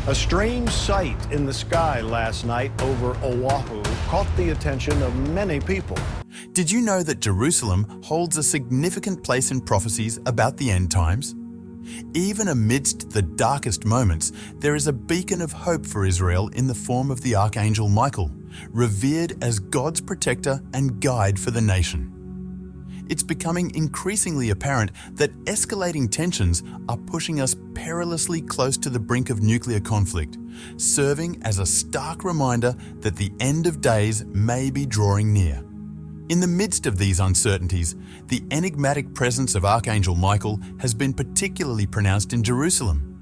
A strange sight in the sky last night over Oahu caught the attention of many people. Did you know that Jerusalem holds a significant place in prophecies about the end times? Even amidst the darkest moments, there is a beacon of hope for Israel in the form of the Archangel Michael, revered as God's protector and guide for the nation. It's becoming increasingly apparent that escalating tensions are pushing us perilously close to the brink of nuclear conflict, serving as a stark reminder that the end of days may be drawing near. In the midst of these uncertainties, the enigmatic presence of Archangel Michael has been particularly pronounced in Jerusalem.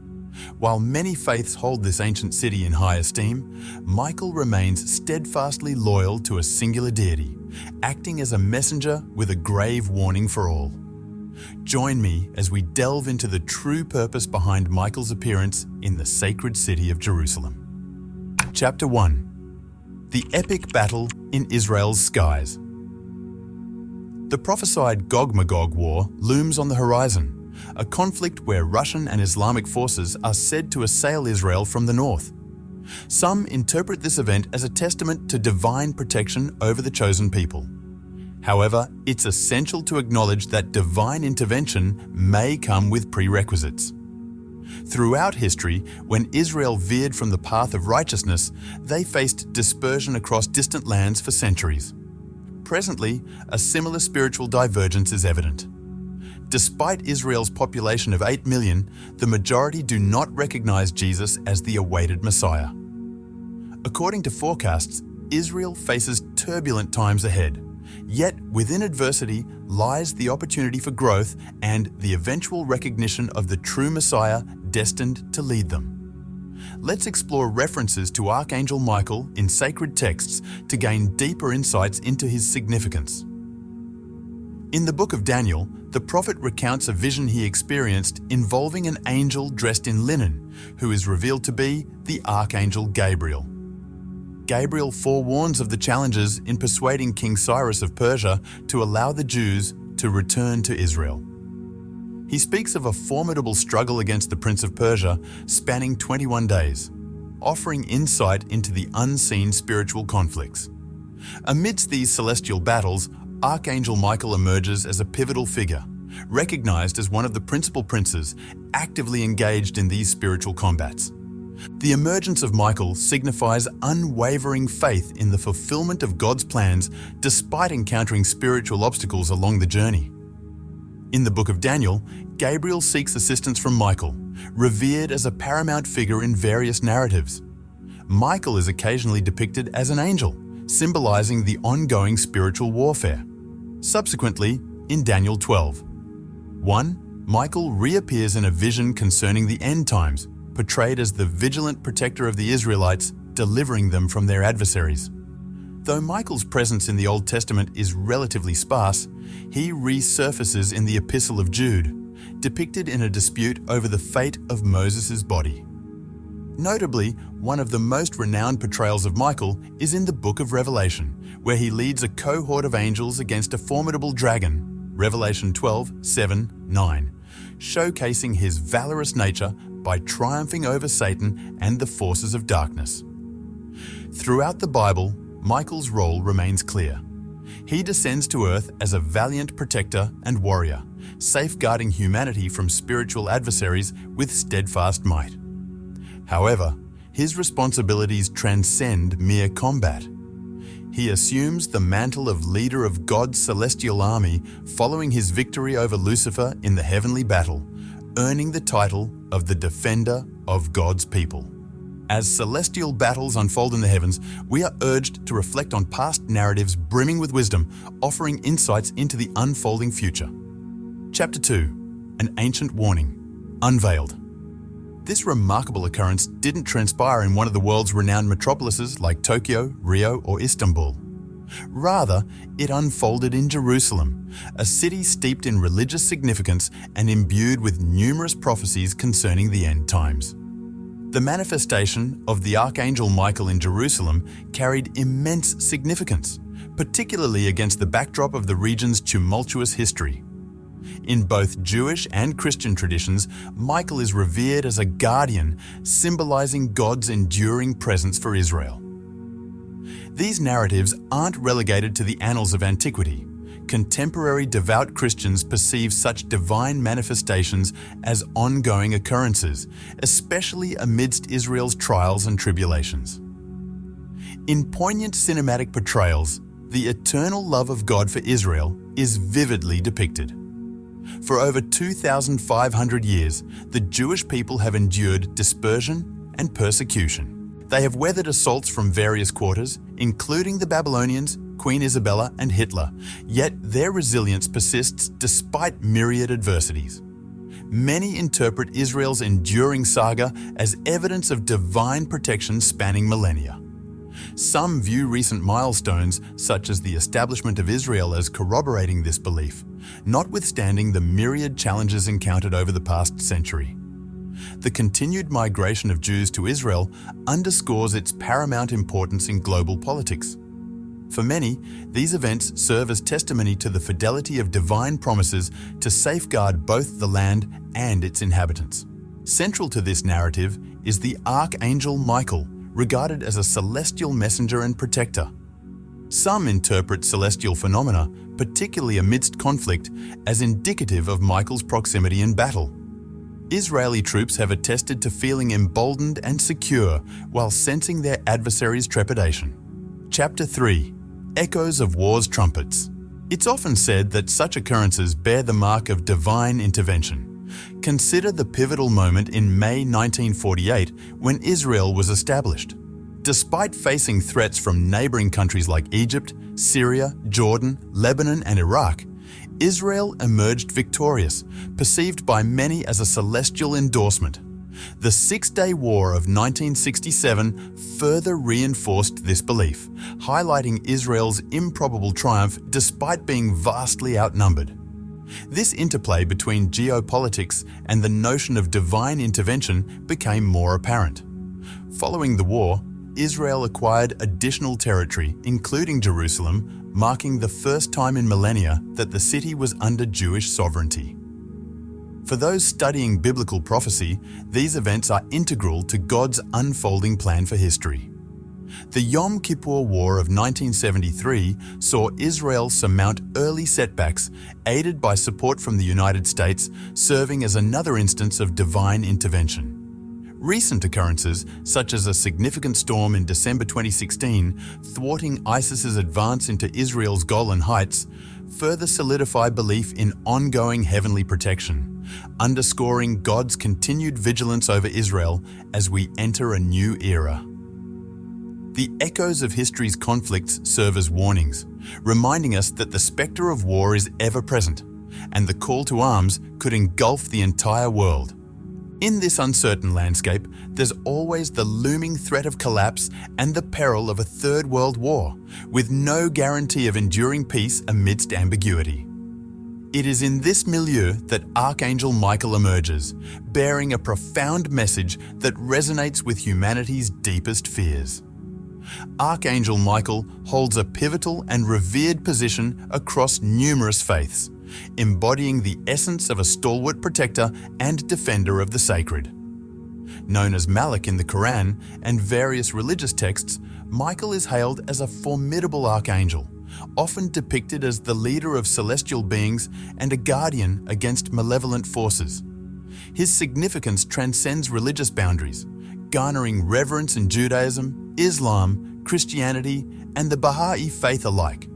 While many faiths hold this ancient city in high esteem, Michael remains steadfastly loyal to a singular deity, acting as a messenger with a grave warning for all. Join me as we delve into the true purpose behind Michael's appearance in the sacred city of Jerusalem. Chapter 1. The Epic Battle in Israel's Skies. The prophesied Gog-Magog war looms on the horizon, a conflict where Russian and Islamic forces are said to assail Israel from the north. Some interpret this event as a testament to divine protection over the chosen people. However, it's essential to acknowledge that divine intervention may come with prerequisites. Throughout history, when Israel veered from the path of righteousness, they faced dispersion across distant lands for centuries. Presently, a similar spiritual divergence is evident. Despite Israel's population of 8 million, the majority do not recognize Jesus as the awaited Messiah. According to forecasts, Israel faces turbulent times ahead. Yet within adversity lies the opportunity for growth and the eventual recognition of the true Messiah destined to lead them. Let's explore references to Archangel Michael in sacred texts to gain deeper insights into his significance. In the book of Daniel, the prophet recounts a vision he experienced involving an angel dressed in linen, who is revealed to be the Archangel Gabriel. Gabriel forewarns of the challenges in persuading King Cyrus of Persia to allow the Jews to return to Israel. He speaks of a formidable struggle against the Prince of Persia spanning 21 days, offering insight into the unseen spiritual conflicts. Amidst these celestial battles, Archangel Michael emerges as a pivotal figure, recognized as one of the principal princes actively engaged in these spiritual combats. The emergence of Michael signifies unwavering faith in the fulfillment of God's plans despite encountering spiritual obstacles along the journey. In the book of Daniel, Gabriel seeks assistance from Michael, revered as a paramount figure in various narratives. Michael is occasionally depicted as an angel, symbolizing the ongoing spiritual warfare. Subsequently, in Daniel 12:1, Michael reappears in a vision concerning the end times, portrayed as the vigilant protector of the Israelites, delivering them from their adversaries. Though Michael's presence in the Old Testament is relatively sparse, he resurfaces in the Epistle of Jude, depicted in a dispute over the fate of Moses' body. Notably, one of the most renowned portrayals of Michael is in the book of Revelation, where he leads a cohort of angels against a formidable dragon, Revelation 12:7-9, showcasing his valorous nature by triumphing over Satan and the forces of darkness. Throughout the Bible, Michael's role remains clear. He descends to earth as a valiant protector and warrior, safeguarding humanity from spiritual adversaries with steadfast might. However, his responsibilities transcend mere combat. He assumes the mantle of leader of God's celestial army following his victory over Lucifer in the heavenly battle, earning the title of the Defender of God's people. As celestial battles unfold in the heavens, we are urged to reflect on past narratives brimming with wisdom, offering insights into the unfolding future. Chapter 2. An Ancient Warning. Unveiled. This remarkable occurrence didn't transpire in one of the world's renowned metropolises like Tokyo, Rio, or Istanbul. Rather, it unfolded in Jerusalem, a city steeped in religious significance and imbued with numerous prophecies concerning the end times. The manifestation of the Archangel Michael in Jerusalem carried immense significance, particularly against the backdrop of the region's tumultuous history. In both Jewish and Christian traditions, Michael is revered as a guardian, symbolizing God's enduring presence for Israel. These narratives aren't relegated to the annals of antiquity. Contemporary devout Christians perceive such divine manifestations as ongoing occurrences, especially amidst Israel's trials and tribulations. In poignant cinematic portrayals, the eternal love of God for Israel is vividly depicted. For over 2,500 years, the Jewish people have endured dispersion and persecution. They have weathered assaults from various quarters, including the Babylonians, Queen Isabella, and Hitler, yet their resilience persists despite myriad adversities. Many interpret Israel's enduring saga as evidence of divine protection spanning millennia. Some view recent milestones, such as the establishment of Israel, as corroborating this belief, notwithstanding the myriad challenges encountered over the past century. The continued migration of Jews to Israel underscores its paramount importance in global politics. For many, these events serve as testimony to the fidelity of divine promises to safeguard both the land and its inhabitants. Central to this narrative is the Archangel Michael, regarded as a celestial messenger and protector. Some interpret celestial phenomena, particularly amidst conflict, as indicative of Michael's proximity in battle. Israeli troops have attested to feeling emboldened and secure while sensing their adversaries' trepidation. Chapter 3. Echoes of War's Trumpets. It's often said that such occurrences bear the mark of divine intervention. Consider the pivotal moment in May 1948 when Israel was established. Despite facing threats from neighboring countries like Egypt, Syria, Jordan, Lebanon, and Iraq, Israel emerged victorious, perceived by many as a celestial endorsement. The Six-Day War of 1967 further reinforced this belief, highlighting Israel's improbable triumph despite being vastly outnumbered. This interplay between geopolitics and the notion of divine intervention became more apparent. Following the war, Israel acquired additional territory, including Jerusalem, marking the first time in millennia that the city was under Jewish sovereignty. For those studying biblical prophecy, these events are integral to God's unfolding plan for history. The Yom Kippur War of 1973 saw Israel surmount early setbacks, aided by support from the United States, serving as another instance of divine intervention. Recent occurrences, such as a significant storm in December 2016, thwarting ISIS's advance into Israel's Golan Heights, further solidify belief in ongoing heavenly protection, underscoring God's continued vigilance over Israel as we enter a new era. The echoes of history's conflicts serve as warnings, reminding us that the spectre of war is ever present, and the call to arms could engulf the entire world. In this uncertain landscape, there's always the looming threat of collapse and the peril of a third world war, with no guarantee of enduring peace amidst ambiguity. It is in this milieu that Archangel Michael emerges, bearing a profound message that resonates with humanity's deepest fears. Archangel Michael holds a pivotal and revered position across numerous faiths, embodying the essence of a stalwart protector and defender of the sacred. Known as Malik in the Quran and various religious texts, Michael is hailed as a formidable archangel, often depicted as the leader of celestial beings and a guardian against malevolent forces. His significance transcends religious boundaries, garnering reverence in Judaism, Islam, Christianity, and the Baha'i faith alike,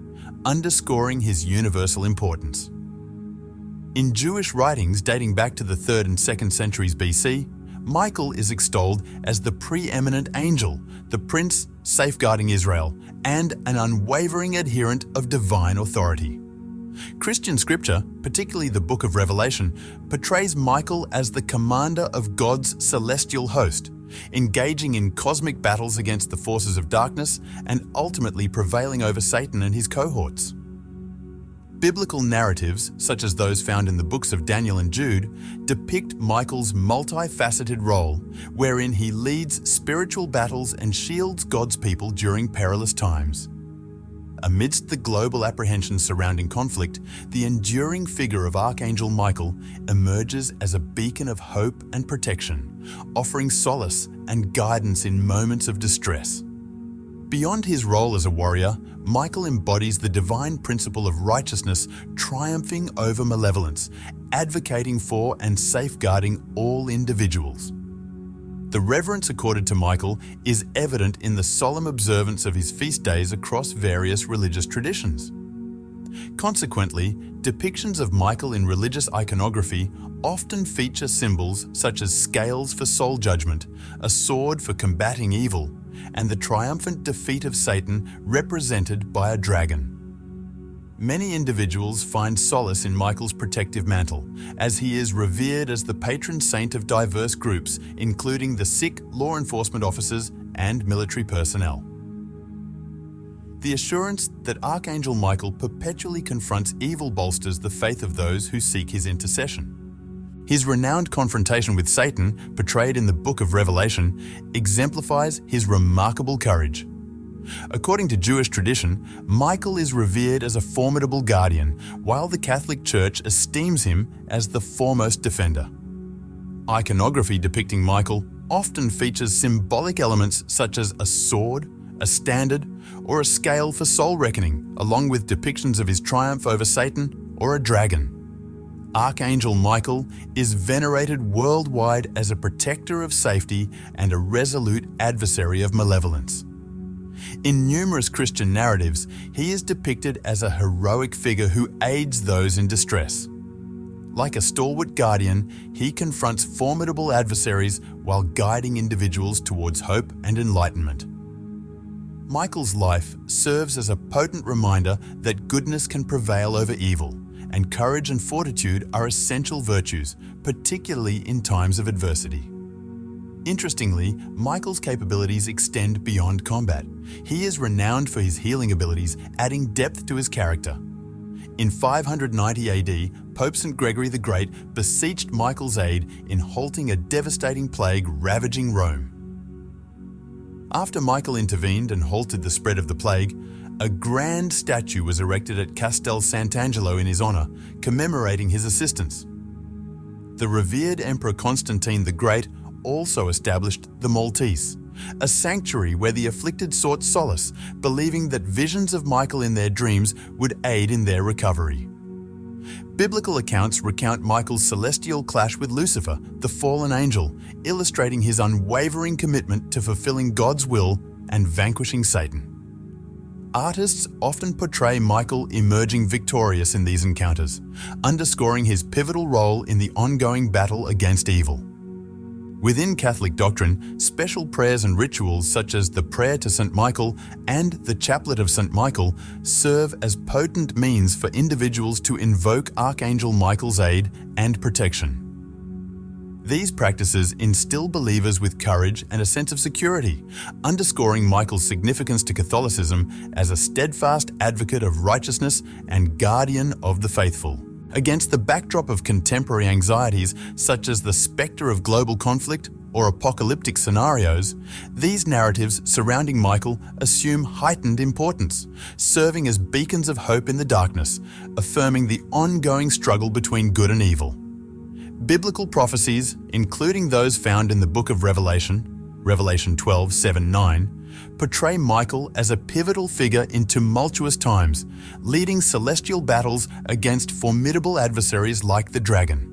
underscoring his universal importance. In Jewish writings dating back to the 3rd and 2nd centuries BC, Michael is extolled as the preeminent angel, the prince safeguarding Israel, and an unwavering adherent of divine authority. Christian scripture, particularly the Book of Revelation, portrays Michael as the commander of God's celestial host, engaging in cosmic battles against the forces of darkness and ultimately prevailing over Satan and his cohorts. Biblical narratives, such as those found in the books of Daniel and Jude, depict Michael's multifaceted role, wherein he leads spiritual battles and shields God's people during perilous times. Amidst the global apprehensions surrounding conflict, the enduring figure of Archangel Michael emerges as a beacon of hope and protection, offering solace and guidance in moments of distress. Beyond his role as a warrior, Michael embodies the divine principle of righteousness triumphing over malevolence, advocating for and safeguarding all individuals. The reverence accorded to Michael is evident in the solemn observance of his feast days across various religious traditions. Consequently, depictions of Michael in religious iconography often feature symbols such as scales for soul judgment, a sword for combating evil, and the triumphant defeat of Satan represented by a dragon. Many individuals find solace in Michael's protective mantle, as he is revered as the patron saint of diverse groups, including the Sikh law enforcement officers and military personnel. The assurance that Archangel Michael perpetually confronts evil bolsters the faith of those who seek his intercession. His renowned confrontation with Satan, portrayed in the Book of Revelation, exemplifies his remarkable courage. According to Jewish tradition, Michael is revered as a formidable guardian, while the Catholic Church esteems him as the foremost defender. Iconography depicting Michael often features symbolic elements such as a sword, a standard, or a scale for soul reckoning, along with depictions of his triumph over Satan or a dragon. Archangel Michael is venerated worldwide as a protector of safety and a resolute adversary of malevolence. In numerous Christian narratives, he is depicted as a heroic figure who aids those in distress. Like a stalwart guardian, he confronts formidable adversaries while guiding individuals towards hope and enlightenment. Michael's life serves as a potent reminder that goodness can prevail over evil, and courage and fortitude are essential virtues, particularly in times of adversity. Interestingly, Michael's capabilities extend beyond combat. He is renowned for his healing abilities, adding depth to his character. In 590 AD, Pope St. Gregory the Great beseeched Michael's aid in halting a devastating plague ravaging Rome. After Michael intervened and halted the spread of the plague, a grand statue was erected at Castel Sant'Angelo in his honor, commemorating his assistance. The revered Emperor Constantine the Great also established the Maltese, a sanctuary where the afflicted sought solace, believing that visions of Michael in their dreams would aid in their recovery. Biblical accounts recount Michael's celestial clash with Lucifer, the fallen angel, illustrating his unwavering commitment to fulfilling God's will and vanquishing Satan. Artists often portray Michael emerging victorious in these encounters, underscoring his pivotal role in the ongoing battle against evil. Within Catholic doctrine, special prayers and rituals such as the Prayer to St. Michael and the Chaplet of St. Michael serve as potent means for individuals to invoke Archangel Michael's aid and protection. These practices instill believers with courage and a sense of security, underscoring Michael's significance to Catholicism as a steadfast advocate of righteousness and guardian of the faithful. Against the backdrop of contemporary anxieties such as the specter of global conflict or apocalyptic scenarios, these narratives surrounding Michael assume heightened importance, serving as beacons of hope in the darkness, affirming the ongoing struggle between good and evil. Biblical prophecies, including those found in the Book of Revelation, Revelation 12:7-9, portray Michael as a pivotal figure in tumultuous times, leading celestial battles against formidable adversaries like the dragon.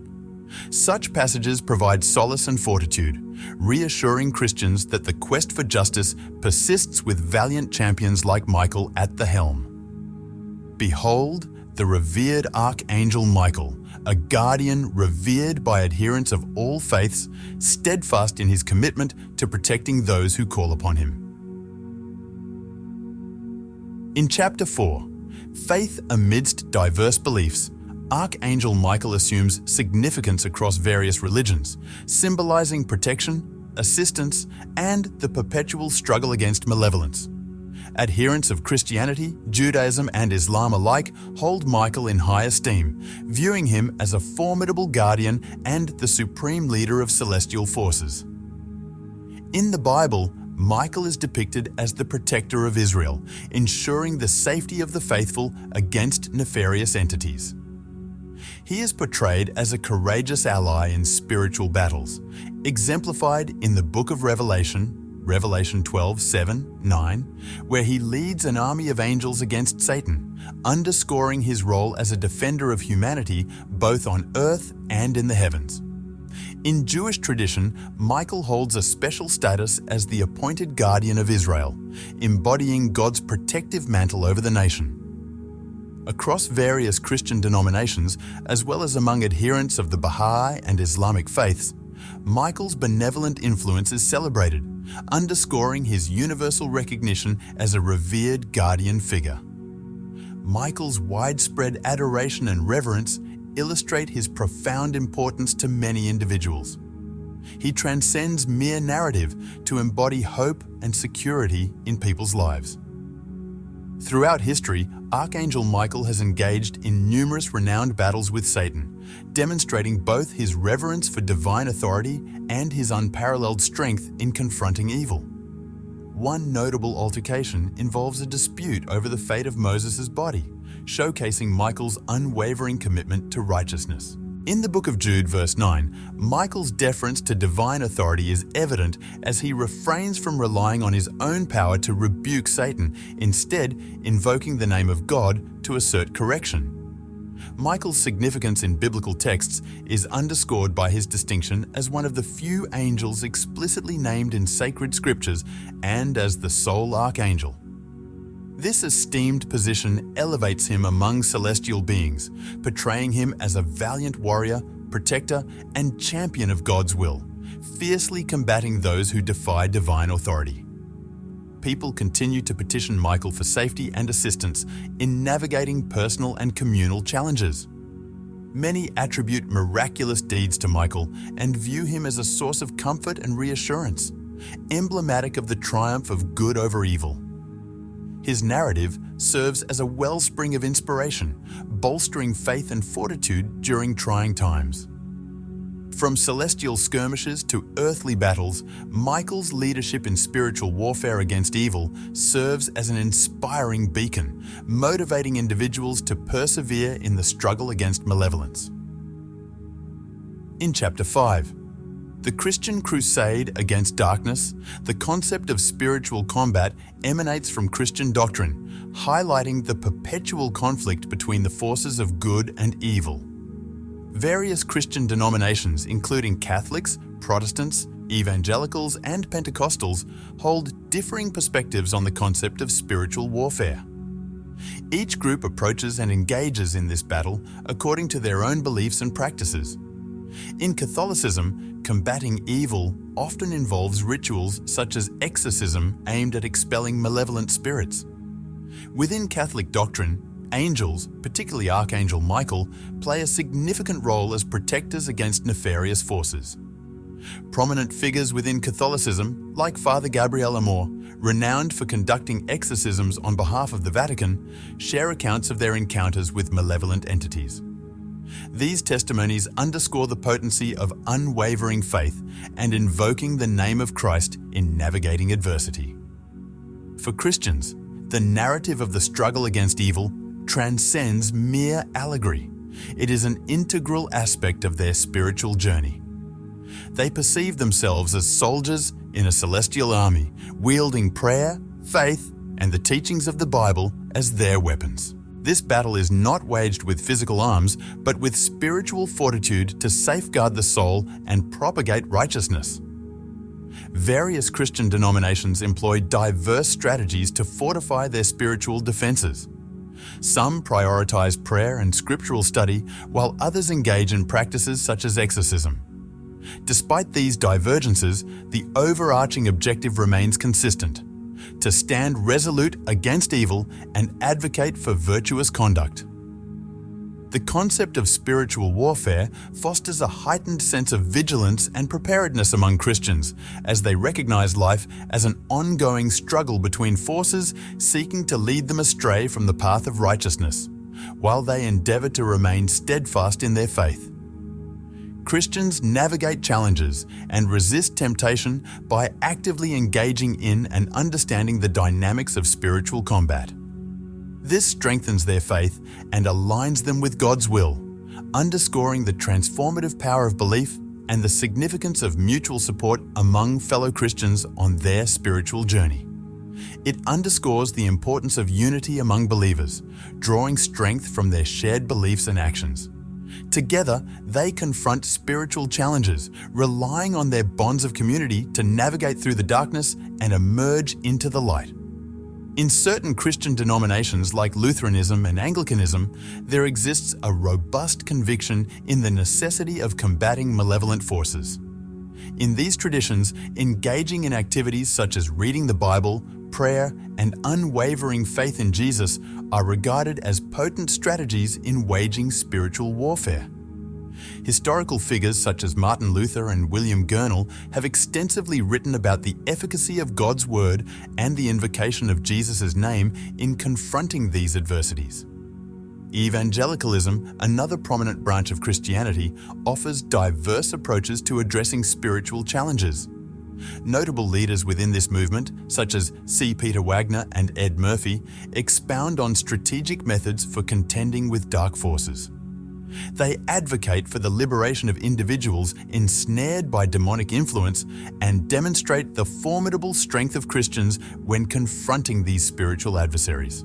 Such passages provide solace and fortitude, reassuring Christians that the quest for justice persists with valiant champions like Michael at the helm. Behold, the revered Archangel Michael, a guardian revered by adherents of all faiths, steadfast in his commitment to protecting those who call upon him. In Chapter 4, Faith Amidst Diverse Beliefs, Archangel Michael assumes significance across various religions, symbolizing protection, assistance, and the perpetual struggle against malevolence. Adherents of Christianity, Judaism, and Islam alike hold Michael in high esteem, viewing him as a formidable guardian and the supreme leader of celestial forces. In the Bible, Michael is depicted as the protector of Israel, ensuring the safety of the faithful against nefarious entities. He is portrayed as a courageous ally in spiritual battles, exemplified in the book of Revelation 12:7-9, where he leads an army of angels against Satan, underscoring his role as a defender of humanity both on earth and in the heavens. In Jewish tradition, Michael holds a special status as the appointed guardian of Israel, embodying God's protective mantle over the nation. Across various Christian denominations, as well as among adherents of the Baha'i and Islamic faiths, Michael's benevolent influence is celebrated, underscoring his universal recognition as a revered guardian figure. Michael's widespread adoration and reverence illustrate his profound importance to many individuals. He transcends mere narrative to embody hope and security in people's lives. Throughout history, Archangel Michael has engaged in numerous renowned battles with Satan, demonstrating both his reverence for divine authority and his unparalleled strength in confronting evil. One notable altercation involves a dispute over the fate of Moses' body, showcasing Michael's unwavering commitment to righteousness. In the book of Jude, verse 9, Michael's deference to divine authority is evident as he refrains from relying on his own power to rebuke Satan, instead invoking the name of God to assert correction. Michael's significance in biblical texts is underscored by his distinction as one of the few angels explicitly named in sacred scriptures and as the sole archangel. This esteemed position elevates him among celestial beings, portraying him as a valiant warrior, protector, and champion of God's will, fiercely combating those who defy divine authority. People continue to petition Michael for safety and assistance in navigating personal and communal challenges. Many attribute miraculous deeds to Michael and view him as a source of comfort and reassurance, emblematic of the triumph of good over evil. His narrative serves as a wellspring of inspiration, bolstering faith and fortitude during trying times. From celestial skirmishes to earthly battles, Michael's leadership in spiritual warfare against evil serves as an inspiring beacon, motivating individuals to persevere in the struggle against malevolence. In Chapter 5, The Christian Crusade Against Darkness, the concept of spiritual combat emanates from Christian doctrine, highlighting the perpetual conflict between the forces of good and evil. Various Christian denominations, including Catholics, Protestants, Evangelicals, and Pentecostals, hold differing perspectives on the concept of spiritual warfare. Each group approaches and engages in this battle according to their own beliefs and practices. In Catholicism, combating evil often involves rituals such as exorcism aimed at expelling malevolent spirits. Within Catholic doctrine, angels, particularly Archangel Michael, play a significant role as protectors against nefarious forces. Prominent figures within Catholicism, like Father Gabriel Amor, renowned for conducting exorcisms on behalf of the Vatican, share accounts of their encounters with malevolent entities. These testimonies underscore the potency of unwavering faith and invoking the name of Christ in navigating adversity. For Christians, the narrative of the struggle against evil transcends mere allegory. It is an integral aspect of their spiritual journey. They perceive themselves as soldiers in a celestial army, wielding prayer, faith, and the teachings of the Bible as their weapons. This battle is not waged with physical arms, but with spiritual fortitude to safeguard the soul and propagate righteousness. Various Christian denominations employ diverse strategies to fortify their spiritual defenses. Some prioritize prayer and scriptural study, while others engage in practices such as exorcism. Despite these divergences, the overarching objective remains consistent: to stand resolute against evil and advocate for virtuous conduct. The concept of spiritual warfare fosters a heightened sense of vigilance and preparedness among Christians as they recognize life as an ongoing struggle between forces seeking to lead them astray from the path of righteousness, while they endeavor to remain steadfast in their faith. Christians navigate challenges and resist temptation by actively engaging in and understanding the dynamics of spiritual combat. This strengthens their faith and aligns them with God's will, underscoring the transformative power of belief and the significance of mutual support among fellow Christians on their spiritual journey. It underscores the importance of unity among believers, drawing strength from their shared beliefs and actions. Together, they confront spiritual challenges, relying on their bonds of community to navigate through the darkness and emerge into the light. In certain Christian denominations like Lutheranism and Anglicanism, there exists a robust conviction in the necessity of combating malevolent forces. In these traditions, engaging in activities such as reading the Bible, prayer, and unwavering faith in Jesus are regarded as potent strategies in waging spiritual warfare. Historical figures such as Martin Luther and William Gurnall have extensively written about the efficacy of God's Word and the invocation of Jesus' name in confronting these adversities. Evangelicalism, another prominent branch of Christianity, offers diverse approaches to addressing spiritual challenges. Notable leaders within this movement, such as C. Peter Wagner and Ed Murphy, expound on strategic methods for contending with dark forces. They advocate for the liberation of individuals ensnared by demonic influence and demonstrate the formidable strength of Christians when confronting these spiritual adversaries.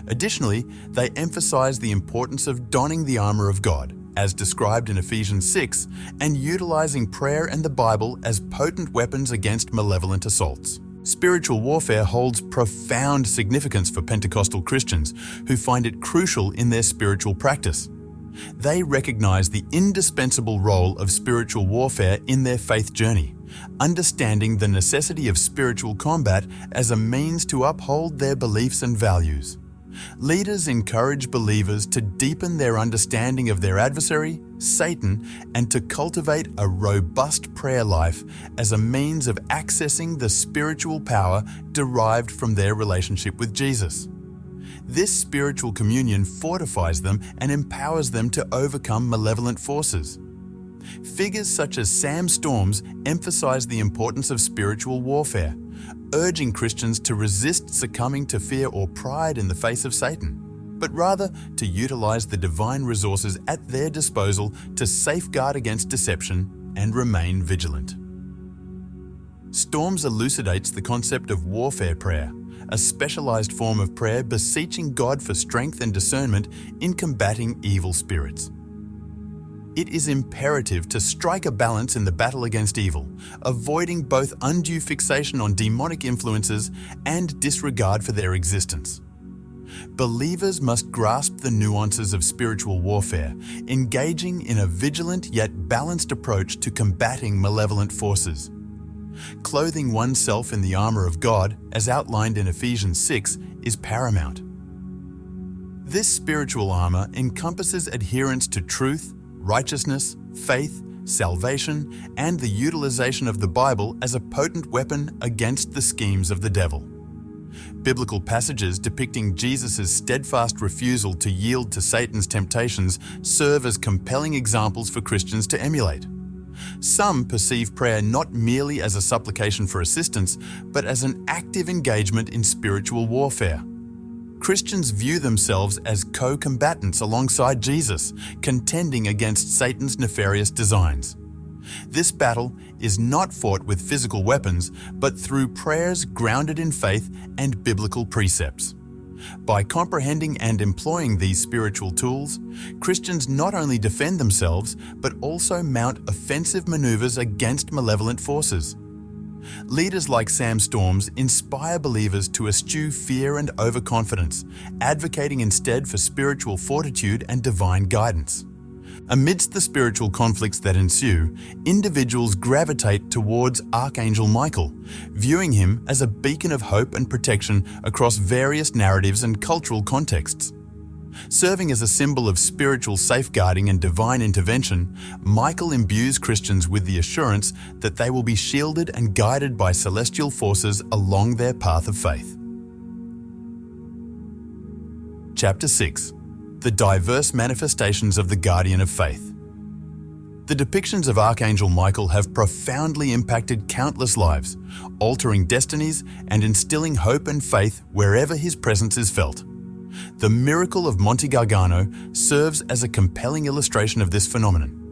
Additionally, they emphasize the importance of donning the armor of God, as described in Ephesians 6, and utilizing prayer and the Bible as potent weapons against malevolent assaults. Spiritual warfare holds profound significance for Pentecostal Christians who find it crucial in their spiritual practice. They recognize the indispensable role of spiritual warfare in their faith journey, understanding the necessity of spiritual combat as a means to uphold their beliefs and values. Leaders encourage believers to deepen their understanding of their adversary, Satan, and to cultivate a robust prayer life as a means of accessing the spiritual power derived from their relationship with Jesus. This spiritual communion fortifies them and empowers them to overcome malevolent forces. Figures such as Sam Storms emphasize the importance of spiritual warfare, urging Christians to resist succumbing to fear or pride in the face of Satan, but rather to utilize the divine resources at their disposal to safeguard against deception and remain vigilant. Storms elucidates the concept of warfare prayer, a specialized form of prayer beseeching God for strength and discernment in combating evil spirits. It is imperative to strike a balance in the battle against evil, avoiding both undue fixation on demonic influences and disregard for their existence. Believers must grasp the nuances of spiritual warfare, engaging in a vigilant yet balanced approach to combating malevolent forces. Clothing oneself in the armor of God, as outlined in Ephesians 6, is paramount. This spiritual armor encompasses adherence to truth, righteousness, faith, salvation, and the utilization of the Bible as a potent weapon against the schemes of the devil. Biblical passages depicting Jesus' steadfast refusal to yield to Satan's temptations serve as compelling examples for Christians to emulate. Some perceive prayer not merely as a supplication for assistance, but as an active engagement in spiritual warfare. Christians view themselves as co-combatants alongside Jesus, contending against Satan's nefarious designs. This battle is not fought with physical weapons, but through prayers grounded in faith and biblical precepts. By comprehending and employing these spiritual tools, Christians not only defend themselves, but also mount offensive maneuvers against malevolent forces. Leaders like Sam Storms inspire believers to eschew fear and overconfidence, advocating instead for spiritual fortitude and divine guidance. Amidst the spiritual conflicts that ensue, individuals gravitate towards Archangel Michael, viewing him as a beacon of hope and protection across various narratives and cultural contexts. Serving as a symbol of spiritual safeguarding and divine intervention, Michael imbues Christians with the assurance that they will be shielded and guided by celestial forces along their path of faith. Chapter 6. The diverse manifestations of the guardian of faith. The depictions of Archangel Michael have profoundly impacted countless lives, altering destinies and instilling hope and faith wherever his presence is felt. The miracle of Monte Gargano serves as a compelling illustration of this phenomenon.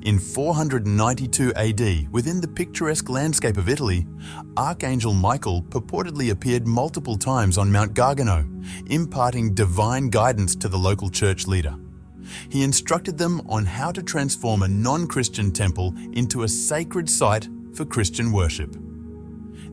In 492 AD, within the picturesque landscape of Italy, Archangel Michael purportedly appeared multiple times on Mount Gargano, imparting divine guidance to the local church leader. He instructed them on how to transform a non-Christian temple into a sacred site for Christian worship.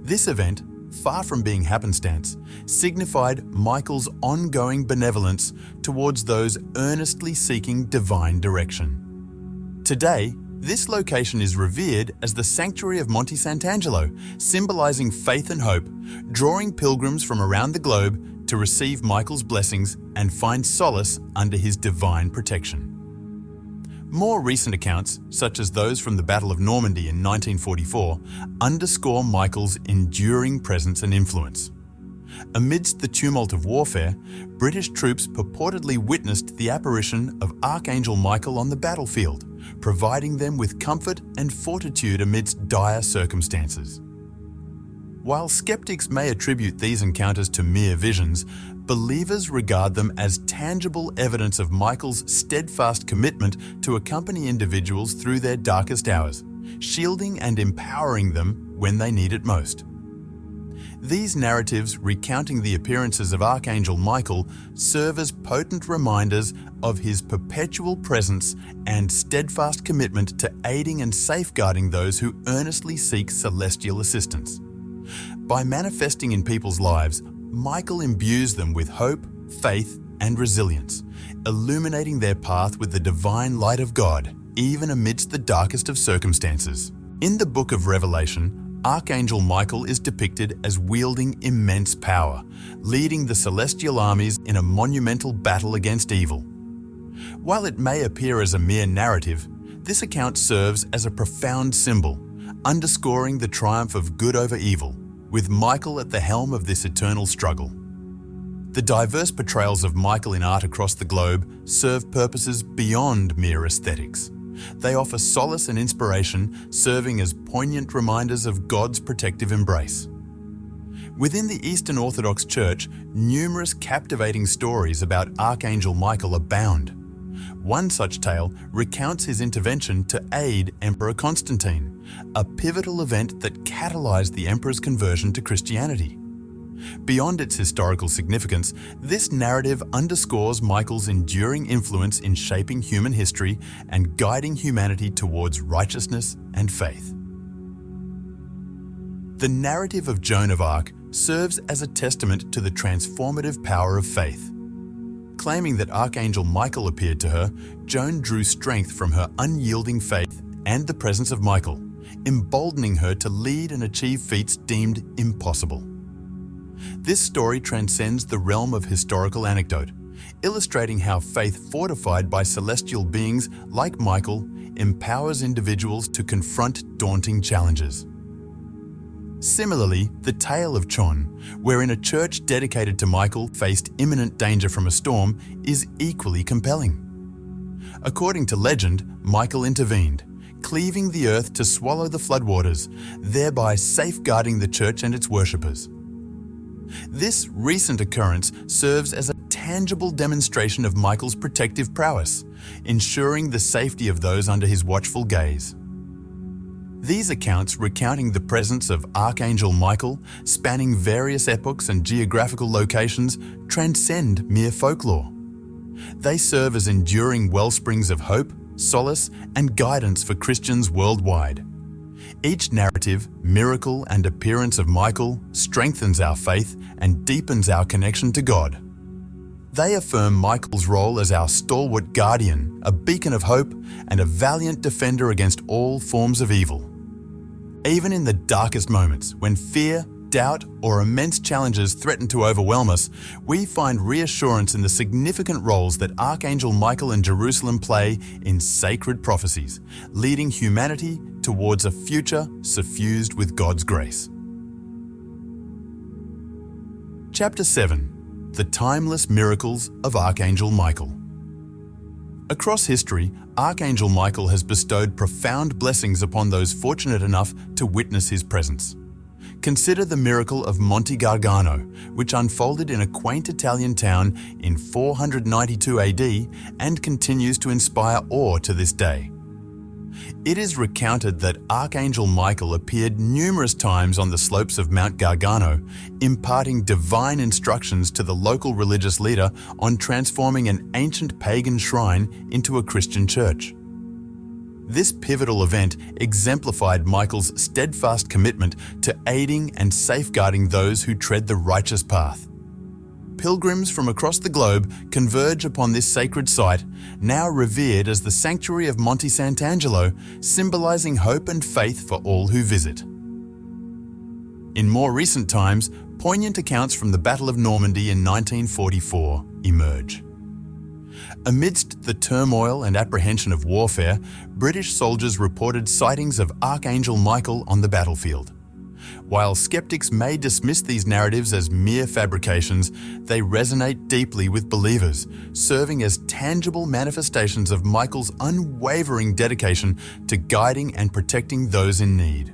This event, far from being happenstance, signified Michael's ongoing benevolence towards those earnestly seeking divine direction. Today, this location is revered as the Sanctuary of Monte Sant'Angelo, symbolizing faith and hope, drawing pilgrims from around the globe to receive Michael's blessings and find solace under his divine protection. More recent accounts, such as those from the Battle of Normandy in 1944, underscore Michael's enduring presence and influence. Amidst the tumult of warfare, British troops purportedly witnessed the apparition of Archangel Michael on the battlefield, providing them with comfort and fortitude amidst dire circumstances. While skeptics may attribute these encounters to mere visions, believers regard them as tangible evidence of Michael's steadfast commitment to accompany individuals through their darkest hours, shielding and empowering them when they need it most. These narratives recounting the appearances of Archangel Michael serve as potent reminders of his perpetual presence and steadfast commitment to aiding and safeguarding those who earnestly seek celestial assistance. By manifesting in people's lives, Michael imbues them with hope, faith, and resilience, illuminating their path with the divine light of God, even amidst the darkest of circumstances. In the book of Revelation, Archangel Michael is depicted as wielding immense power, leading the celestial armies in a monumental battle against evil. While it may appear as a mere narrative, this account serves as a profound symbol, underscoring the triumph of good over evil, with Michael at the helm of this eternal struggle. The diverse portrayals of Michael in art across the globe serve purposes beyond mere aesthetics. They offer solace and inspiration, serving as poignant reminders of God's protective embrace. Within the Eastern Orthodox Church, numerous captivating stories about Archangel Michael abound. One such tale recounts his intervention to aid Emperor Constantine, a pivotal event that catalyzed the emperor's conversion to Christianity. Beyond its historical significance, this narrative underscores Michael's enduring influence in shaping human history and guiding humanity towards righteousness and faith. The narrative of Joan of Arc serves as a testament to the transformative power of faith. Claiming that Archangel Michael appeared to her, Joan drew strength from her unyielding faith and the presence of Michael, emboldening her to lead and achieve feats deemed impossible. This story transcends the realm of historical anecdote, illustrating how faith fortified by celestial beings like Michael empowers individuals to confront daunting challenges. Similarly, the tale of Chon, wherein a church dedicated to Michael faced imminent danger from a storm, is equally compelling. According to legend, Michael intervened, cleaving the earth to swallow the floodwaters, thereby safeguarding the church and its worshippers. This recent occurrence serves as a tangible demonstration of Michael's protective prowess, ensuring the safety of those under his watchful gaze. These accounts recounting the presence of Archangel Michael, spanning various epochs and geographical locations, transcend mere folklore. They serve as enduring wellsprings of hope, solace, and guidance for Christians worldwide. Each narrative, miracle, and appearance of Michael strengthens our faith and deepens our connection to God. They affirm Michael's role as our stalwart guardian, a beacon of hope, and a valiant defender against all forms of evil. Even in the darkest moments, when fear, doubt, or immense challenges threaten to overwhelm us, we find reassurance in the significant roles that Archangel Michael and Jerusalem play in sacred prophecies, leading humanity towards a future suffused with God's grace. Chapter 7. The Timeless Miracles of Archangel Michael. Across history, Archangel Michael has bestowed profound blessings upon those fortunate enough to witness his presence. Consider the miracle of Monte Gargano, which unfolded in a quaint Italian town in 492 AD and continues to inspire awe to this day. It is recounted that Archangel Michael appeared numerous times on the slopes of Mount Gargano, imparting divine instructions to the local religious leader on transforming an ancient pagan shrine into a Christian church. This pivotal event exemplified Michael's steadfast commitment to aiding and safeguarding those who tread the righteous path. Pilgrims from across the globe converge upon this sacred site, now revered as the Sanctuary of Monte Sant'Angelo, symbolizing hope and faith for all who visit. In more recent times, poignant accounts from the Battle of Normandy in 1944 emerge. Amidst the turmoil and apprehension of warfare, British soldiers reported sightings of Archangel Michael on the battlefield. While skeptics may dismiss these narratives as mere fabrications, they resonate deeply with believers, serving as tangible manifestations of Michael's unwavering dedication to guiding and protecting those in need.